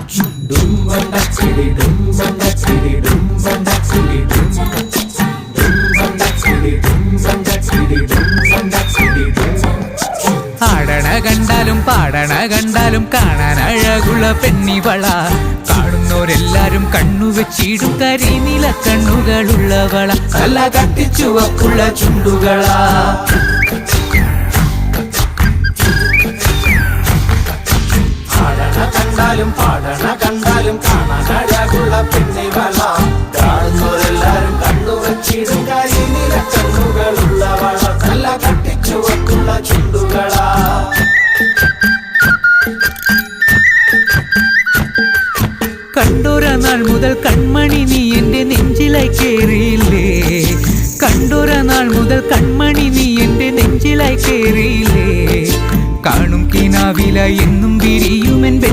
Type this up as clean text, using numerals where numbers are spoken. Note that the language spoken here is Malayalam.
ആടണ കണ്ടാലും പാടണ കണ്ടാലും കാണാൻ അഴകുള്ള പെണ്ണിവള. കാണുന്നോരെല്ലാരും കണ്ണുവെച്ചിടും കരിനില കണ്ണുകളുള്ളവള. നല്ല കട്ടിച്ചുവപ്പുള്ള ചുണ്ടുകളാ. കണ്ടാലും പാടണ കണ്ടാലും കാണാൻ അഴകുള്ള പെണ്ണിവള. കാണുന്നവരെല്ലാരും കണ്ണുവച്ചിടും കരിനില കണ്ണുകളുള്ളവള. നല്ല കട്ടിച്ചുവപ്പുള്ള ചുണ്ടുകളാ. കണ്ടോര നാൾ മുതൽ കൺമണി നീ എന്റെ നെഞ്ചിലായി കേറിയില്ലേ. കണ്ടോര നാൾ മുതൽ കൺമണി നീ എന്റെ നെഞ്ചിലായി കേറിയില്ലേ. കാണും കിനാവില എന്നും വിരിയുമെൻ